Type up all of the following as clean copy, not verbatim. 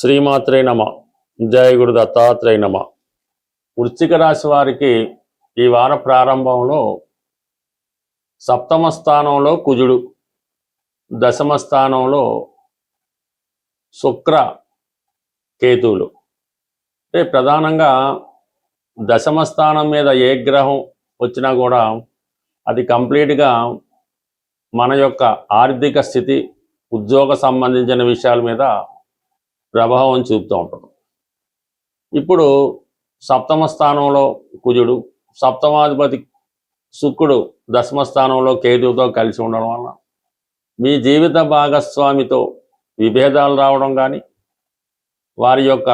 శ్రీమాత్రే నమ. జయ గురు దత్తాత్రేయ నమ. వృశ్చిక రాశి వారికి ఈ వార ప్రారంభంలో సప్తమ స్థానంలో కుజుడు, దశమ స్థానంలో శుక్ర కేతువులు. అంటే ప్రధానంగా దశమ స్థానం మీద ఏ గ్రహం వచ్చినా కూడా అది కంప్లీట్గా మన యొక్క ఆర్థిక స్థితి, ఉద్యోగ సంబంధించిన విషయాల మీద ప్రభావం చూపుతూ ఉంటుంది. ఇప్పుడు సప్తమ స్థానంలో కుజుడు, సప్తమాధిపతి శుక్రుడు దశమ స్థానంలో కేతువుతో కలిసి ఉండడం వల్ల మీ జీవిత భాగస్వామితో విభేదాలు రావడం కానీ, వారి యొక్క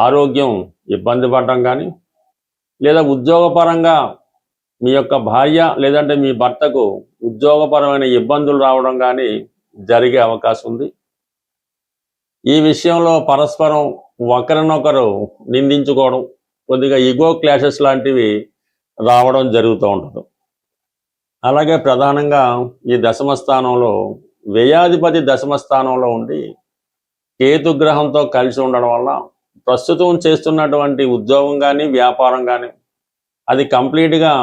ఆరోగ్యం ఇబ్బంది పడడం కానీ, లేదా ఉద్యోగపరంగా మీ యొక్క భార్య లేదంటే మీ భర్తకు ఉద్యోగపరమైన ఇబ్బందులు రావడం కానీ జరిగే అవకాశం ఉంది. ఈ విషయంలో పరస్పరం ఒకరినొకరు నిందించుకోవడం, కొద్దిగా ఈగో క్లాషెస్ లాంటివి రావడం జరుగుతూ ఉంటుంది. అలాగే ప్రధానంగా ఈ దశమ స్థానంలో వ్యయాధిపతి దశమ స్థానంలో ఉండి కేతుగ్రహంతో కలిసి ఉండడం వల్ల ప్రస్తుతం చేస్తున్నటువంటి ఉద్యోగం కానీ వ్యాపారం కానీ అది కంప్లీట్గా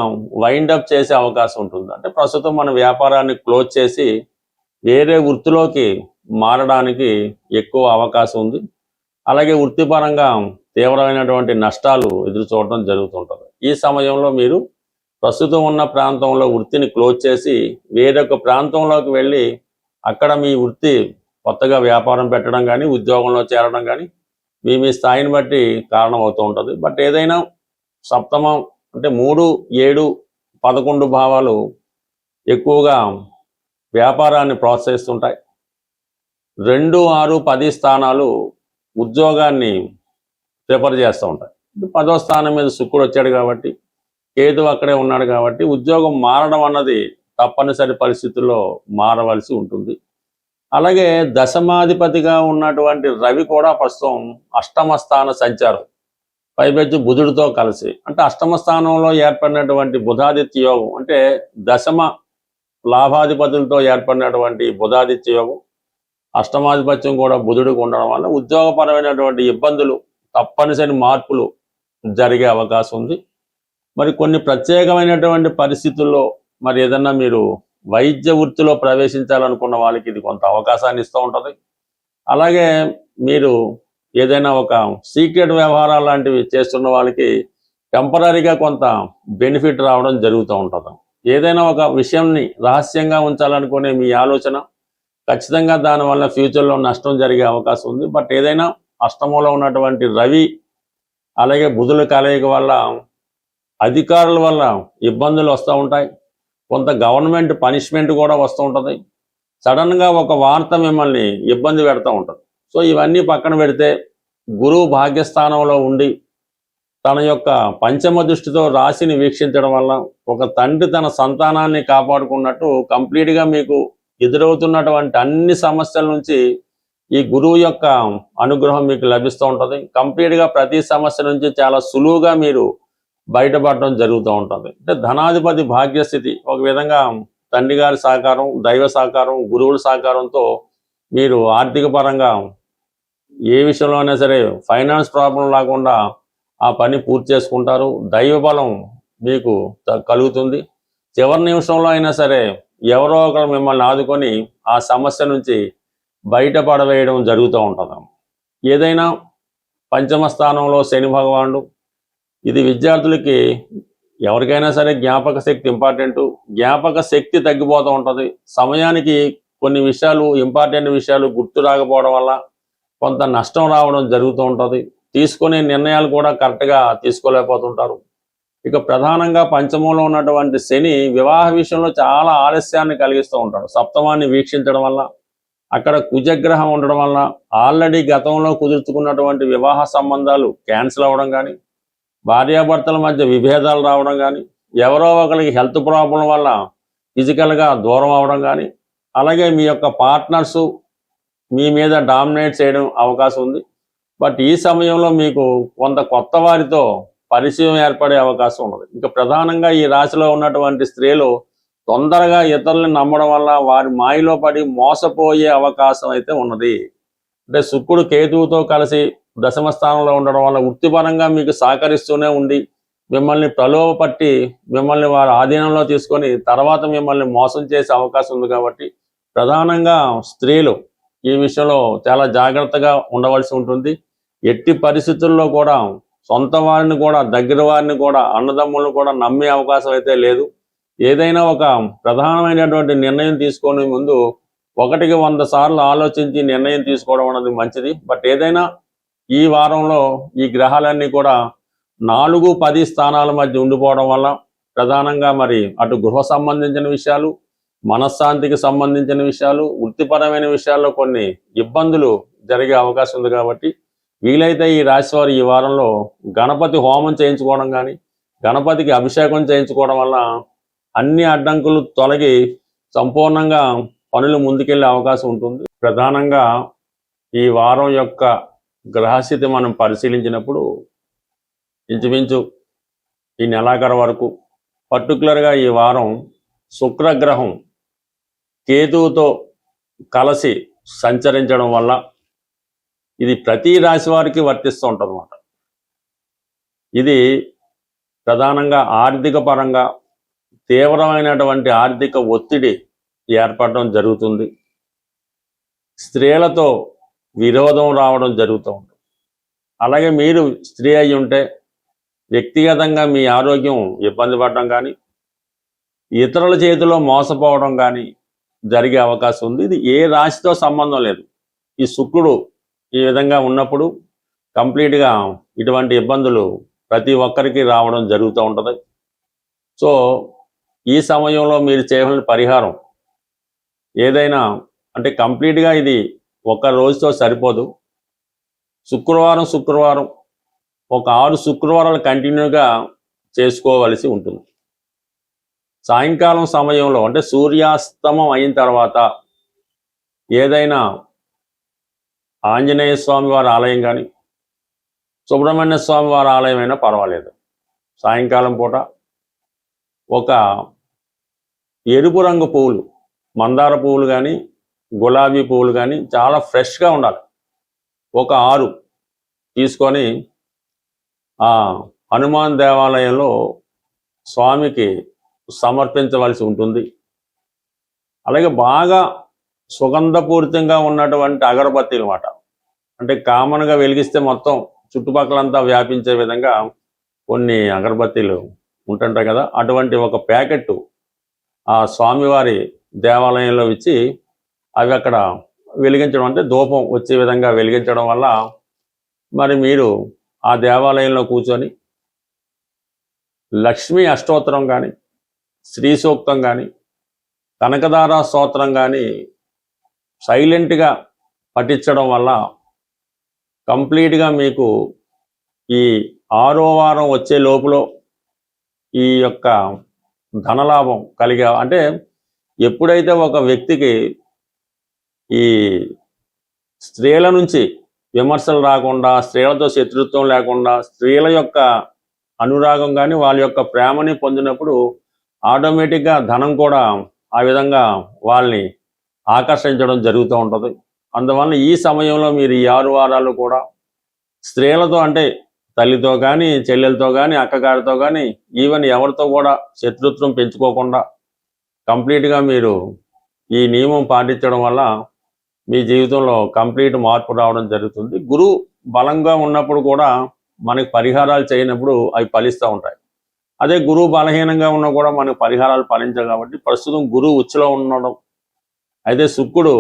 వైండప్ చేసే అవకాశం ఉంటుంది. అంటే ప్రస్తుతం మన వ్యాపారాన్ని క్లోజ్ చేసి వేరే వృత్తిలోకి మారడానికి ఎక్కువ అవకాశం ఉంది. అలాగే వృత్తిపరంగా తీవ్రమైనటువంటి నష్టాలు ఎదురు చూడటం జరుగుతుంటుంది. ఈ సమయంలో మీరు ప్రస్తుతం ఉన్న ప్రాంతంలో వృత్తిని క్లోజ్ చేసి వేరొక ప్రాంతంలోకి వెళ్ళి అక్కడ మీ వృత్తి కొత్తగా వ్యాపారం పెట్టడం కానీ, ఉద్యోగంలో చేరడం కానీ మీ స్థాయిని బట్టి కారణం అవుతూ ఉంటుంది. బట్ ఏదైనా సప్తమం అంటే 3, 7, 11 భావాలు ఎక్కువగా వ్యాపారాన్ని ప్రోత్సహిస్తుంటాయి. 2, 6, 10 స్థానాలు ఉద్యోగాన్ని ప్రిఫర్ చేస్తూ ఉంటాయి. 10వ స్థానం మీద శుక్రుడు వచ్చాడు కాబట్టి, కేతు అక్కడే ఉన్నాడు కాబట్టి ఉద్యోగం మారడం అన్నది తప్పనిసరి పరిస్థితుల్లో మారవలసి ఉంటుంది. అలాగే దశమాధిపతిగా ఉన్నటువంటి రవి కూడా ప్రస్తుతం అష్టమ స్థాన సంచారం, పైపెచ్చు బుధుడితో కలిసి, అంటే అష్టమ స్థానంలో ఏర్పడినటువంటి బుధాదిత్య యోగం, అంటే దశమ లాభాధిపతులతో ఏర్పడినటువంటి బుధాదిత్య యోగం, అష్టమాధిపత్యం కూడా బుధుడికి ఉండడం వల్ల ఉద్యోగపరమైనటువంటి ఇబ్బందులు, తప్పనిసరి మార్పులు జరిగే అవకాశం ఉంది. మరి కొన్ని ప్రత్యేకమైనటువంటి పరిస్థితుల్లో మరి ఏదన్నా మీరు వైద్య వృత్తిలో ప్రవేశించాలనుకున్న వాళ్ళకి ఇది కొంత అవకాశాన్ని ఇస్తూ ఉంటుంది. అలాగే మీరు ఏదైనా ఒక సీక్రెట్ వ్యవహారాలు లాంటివి చేస్తున్న వాళ్ళకి టెంపరీగా కొంత బెనిఫిట్ రావడం జరుగుతూ ఉంటుంది. ఏదైనా ఒక విషయాన్ని రహస్యంగా ఉంచాలనుకునే మీ ఆలోచన ఖచ్చితంగా దానివల్ల ఫ్యూచర్లో నష్టం జరిగే అవకాశం ఉంది. బట్ ఏదైనా అష్టమంలో ఉన్నటువంటి రవి అలాగే బుధుల కలయిక వల్ల అధికారుల వల్ల ఇబ్బందులు వస్తూ ఉంటాయి. కొంత గవర్నమెంట్ పనిష్మెంట్ కూడా వస్తూ ఉంటుంది. సడన్గా ఒక వార్త మిమ్మల్ని ఇబ్బంది పెడతా ఉంటుంది. సో ఇవన్నీ పక్కన పెడితే గురువు భాగ్యస్థానంలో ఉండి తన యొక్క పంచమ దృష్టితో రాశిని వీక్షించడం వల్ల ఒక తండ్రి తన సంతానాన్ని కాపాడుకున్నట్టు కంప్లీట్గా మీకు ఎదురవుతున్నటువంటి అన్ని సమస్యల నుంచి ఈ గురువు యొక్క అనుగ్రహం మీకు లభిస్తూ ఉంటుంది. కంప్లీట్గా ప్రతి సమస్య నుంచి చాలా సులువుగా మీరు బయటపడడం జరుగుతూ ఉంటుంది. అంటే ధనాధిపతి భాగ్యస్థితి ఒక విధంగా తండ్రి గారి సహకారం, దైవ సహకారం, గురువుల సహకారంతో మీరు ఆర్థిక పరంగా ఏ విషయంలో అయినా సరే ఫైనాన్స్ ప్రాబ్లం లేకుండా ఆ పని పూర్తి చేసుకుంటారు. దైవ బలం మీకు కలుగుతుంది. చివరి నిమిషంలో అయినా సరే ఎవరో ఒకరు మిమ్మల్ని ఆదుకొని ఆ సమస్య నుంచి బయటపడవేయడం జరుగుతూ ఉంటుంది. ఏదైనా పంచమ స్థానంలో శని భగవానుడు, ఇది విద్యార్థులకి ఎవరికైనా సరే జ్ఞాపక శక్తి ఇంపార్టెంటు. జ్ఞాపక శక్తి తగ్గిపోతూ ఉంటుంది. సమయానికి కొన్ని విషయాలు, ఇంపార్టెంట్ విషయాలు గుర్తు రాకపోవడం వల్ల కొంత నష్టం రావడం జరుగుతూ ఉంటుంది. తీసుకునే నిర్ణయాలు కూడా కరెక్ట్గా తీసుకోలేకపోతుంటారు. ఇక ప్రధానంగా పంచమంలో ఉన్నటువంటి శని వివాహ విషయంలో చాలా ఆలస్యాన్ని కలిగిస్తూ ఉంటాడు. సప్తమాన్ని వీక్షించడం వల్ల, అక్కడ కుజగ్రహం ఉండడం వల్ల ఆల్రెడీ గతంలో కుదుర్చుకున్నటువంటి వివాహ సంబంధాలు క్యాన్సిల్ అవ్వడం కానీ, భార్యాభర్తల మధ్య విభేదాలు రావడం కానీ, ఎవరో ఒకరికి హెల్త్ ప్రాబ్లం వల్ల ఫిజికల్గా దూరం అవడం కానీ, అలాగే మీ యొక్క పార్ట్నర్సు మీ మీద డామినేట్ చేయడం అవకాశం ఉంది. బట్ ఈ సమయంలో మీకు కొంత కొత్త వారితో పరిచయం ఏర్పడే అవకాశం ఉన్నది. ఇంకా ప్రధానంగా ఈ రాశిలో ఉన్నటువంటి స్త్రీలు తొందరగా ఇతరులను నమ్మడం వల్ల వారి మాయలో పడి మోసపోయే అవకాశం అయితే ఉన్నది. అంటే శుక్రుడు కేతువుతో కలిసి దశమ స్థానంలో ఉండడం వల్ల వృత్తిపరంగా మీకు సహకరిస్తూనే ఉండి మిమ్మల్ని ప్రలోభపట్టి మిమ్మల్ని వారి ఆధీనంలో తీసుకొని తర్వాత మిమ్మల్ని మోసం చేసే అవకాశం ఉంది. కాబట్టి ప్రధానంగా స్త్రీలు ఈ విషయంలో చాలా జాగ్రత్తగా ఉండవలసి ఉంటుంది. ఎట్టి పరిస్థితుల్లో కూడా సొంత వారిని కూడా, దగ్గర వారిని కూడా, అన్నదమ్ములను కూడా నమ్మే అవకాశం అయితే లేదు. ఏదైనా ఒక ప్రధానమైనటువంటి నిర్ణయం తీసుకునే ముందు 100 సార్లు ఆలోచించి నిర్ణయం తీసుకోవడం అనేది మంచిది. బట్ ఏదైనా ఈ వారంలో ఈ గ్రహాలన్నీ కూడా 4-10 స్థానాల మధ్య ఉండిపోవడం వల్ల ప్రధానంగా మరి అటు గృహ సంబంధించిన విషయాలు, మనశ్శాంతికి సంబంధించిన విషయాలు, వృత్తిపరమైన విషయాల్లో కొన్ని ఇబ్బందులు జరిగే అవకాశం ఉంది. కాబట్టి వీలైతే ఈ రాశి వారు ఈ వారంలో గణపతి హోమం చేయించుకోవడం కానీ, గణపతికి అభిషేకం చేయించుకోవడం వల్ల అన్ని అడ్డంకులు తొలగి సంపూర్ణంగా పనులు ముందుకెళ్లే అవకాశం ఉంటుంది. ప్రధానంగా ఈ వారం యొక్క గ్రహస్థితి మనం పరిశీలించినప్పుడు ఇంచుమించు ఈ నెలాఖరు వరకు పర్టికులర్గా ఈ వారం శుక్రగ్రహం కేతువుతో కలిసి సంచరించడం వల్ల ఇది ప్రతి రాశి వారికి వర్తిస్తూ ఉంటుంది అన్నమాట. ఇది ప్రధానంగా ఆర్థిక పరంగా తీవ్రమైనటువంటి ఆర్థిక ఒత్తిడి ఏర్పడడం జరుగుతుంది. స్త్రీలతో విరోధం రావడం జరుగుతూ ఉంటుంది. అలాగే మీరు స్త్రీ అయి ఉంటే వ్యక్తిగతంగా మీ ఆరోగ్యం ఇబ్బంది పడడం కానీ, ఇతరుల చేతిలో మోసపోవడం కానీ జరిగే అవకాశం ఉంది. ఇది ఏ రాశితో సంబంధం లేదు. ఈ శుక్రుడు ఈ విధంగా ఉన్నప్పుడు కంప్లీట్గా ఇటువంటి ఇబ్బందులు ప్రతి ఒక్కరికి రావడం జరుగుతూ ఉంటుంది. సో ఈ సమయంలో మీరు చేయవలసిన పరిహారం ఏదైనా అంటే కంప్లీట్గా ఇది ఒక రోజుతో సరిపోదు. శుక్రవారం ఒక 6 శుక్రవారాలు కంటిన్యూగా చేసుకోవలసి ఉంటుంది. సాయంకాలం సమయంలో అంటే సూర్యాస్తమం అయిన తర్వాత ఏదైనా ఆంజనేయ స్వామి వారి ఆలయం కానీ, సుబ్రహ్మణ్య స్వామి వారి ఆలయం అయినా పర్వాలేదు. సాయంకాలం పూట ఒక ఎరుపు రంగు పువ్వులు, మందార పువ్వులు కానీ, గులాబీ పువ్వులు కానీ చాలా ఫ్రెష్గా ఉండాలి. ఒక 6 తీసుకొని ఆ హనుమాన్ దేవాలయంలో స్వామికి సమర్పించవలసి ఉంటుంది. అలాగే బాగా సుగంధపూరితంగా ఉన్నటువంటి అగరబత్తీలు అన్నమాట. అంటే కామన్గా వెలిగిస్తే మొత్తం చుట్టుపక్కలంతా వ్యాపించే విధంగా కొన్ని అగరబత్తీలు ఉంటుంటాయి కదా, అటువంటి ఒక ప్యాకెట్ ఆ స్వామివారి దేవాలయంలో ఇచ్చి అవి అక్కడ వెలిగించడం, అంటే ధూపం వచ్చే విధంగా వెలిగించడం వల్ల మరి మీరు ఆ దేవాలయంలో కూర్చొని లక్ష్మీ అష్టోత్తరం కానీ, శ్రీ సూక్తం కానీ, కనకదార స్తోత్రం కానీ సైలెంట్గా పఠించడం వల్ల కంప్లీట్గా మీకు ఈ 6వ వారం వచ్చే లోపల ఈ యొక్క ధనలాభం కలిగే, అంటే ఎప్పుడైతే ఒక వ్యక్తికి ఈ స్త్రీల నుంచి విమర్శలు రాకుండా, స్త్రీలతో శత్రుత్వం లేకుండా, స్త్రీల యొక్క అనురాగం కానీ వాళ్ళ యొక్క ప్రేమని పొందినప్పుడు ఆటోమేటిక్గా ధనం కూడా ఆ విధంగా వాళ్ళని ఆకర్షించడం జరుగుతూ ఉంటుంది. అందువల్ల ఈ సమయంలో మీరు ఈ 6 వారాలు కూడా స్త్రీలతో, అంటే తల్లితో కానీ, చెల్లెలతో కానీ, అక్కగారితో కానీ, ఈవెన్ ఎవరితో కూడా శత్రుత్వం పెంచుకోకుండా కంప్లీట్గా మీరు ఈ నియమం పాటించడం వల్ల మీ జీవితంలో కంప్లీట్ మార్పు రావడం జరుగుతుంది. గురువు బలంగా ఉన్నప్పుడు కూడా మనకి పరిహారాలు చేయనప్పుడు అవి ఫలిస్తూ ఉంటాయి. అదే గురువు బలహీనంగా ఉన్నా కూడా మనకు పరిహారాలు ఫలించవు. కాబట్టి ప్రస్తుతం గురువు ఉచ్చులో ఉండడం, అయితే శుక్రుడు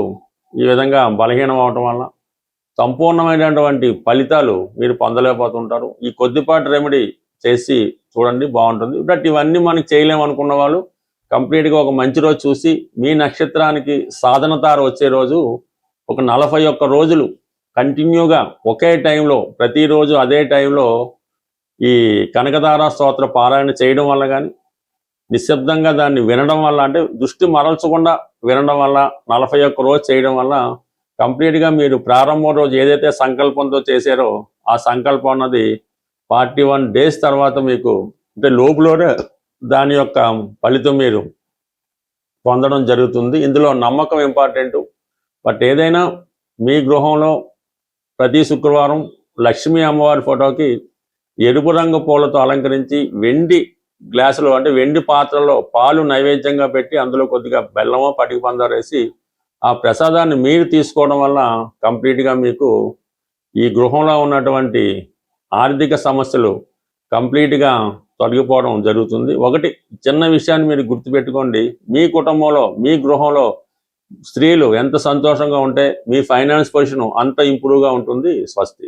ఈ విధంగా బలహీనం అవడం వల్ల సంపూర్ణమైనటువంటి ఫలితాలు మీరు పొందలేకపోతుంటారు. ఈ కొద్దిపాటి రెమెడీ చేసి చూడండి, బాగుంటుంది. బట్ ఇవన్నీ మనకి చేయలేమనుకున్న వాళ్ళు కంప్లీట్గా ఒక మంచి రోజు చూసి, మీ నక్షత్రానికి సాధన తార వచ్చే రోజు ఒక 41 రోజులు కంటిన్యూగా ఒకే టైంలో, ప్రతిరోజు అదే టైంలో ఈ కనకదార స్తోత్ర పారాయణ చేయడం వల్ల కానీ, నిశ్శబ్దంగా దాన్ని వినడం వల్ల, అంటే దృష్టి మరల్చకుండా వినడం వల్ల 41 రోజు చేయడం వల్ల కంప్లీట్గా మీరు ప్రారంభం రోజు ఏదైతే సంకల్పంతో చేశారో ఆ సంకల్పం అన్నది 41 డేస్ తర్వాత మీకు, అంటే లోపులోనే దాని యొక్క ఫలితం మీరు పొందడం జరుగుతుంది. ఇందులో నమ్మకం ఇంపార్టెంట్. బట్ ఏదైనా మీ గృహంలో ప్రతి శుక్రవారం లక్ష్మీ అమ్మవారి ఫోటోకి ఎరుపు రంగు పూలతో అలంకరించి వెండి గ్లాసులో అంటే వెండి పాత్రలో పాలు నైవేద్యంగా పెట్టి అందులో కొద్దిగా బెల్లమో పటిక పందారు వేసి ఆ ప్రసాదాన్ని మీరు తీసుకోవడం వల్ల కంప్లీట్గా మీకు ఈ గృహంలో ఉన్నటువంటి ఆర్థిక సమస్యలు కంప్లీట్గా తొలగిపోవడం జరుగుతుంది. ఒకటి చిన్న విషయాన్ని మీరు గుర్తుపెట్టుకోండి, మీ కుటుంబంలో మీ గృహంలో స్త్రీలు ఎంత సంతోషంగా ఉంటే మీ ఫైనాన్స్ పొజిషన్ అంత ఇంప్రూవ్గా ఉంటుంది. స్వస్తి.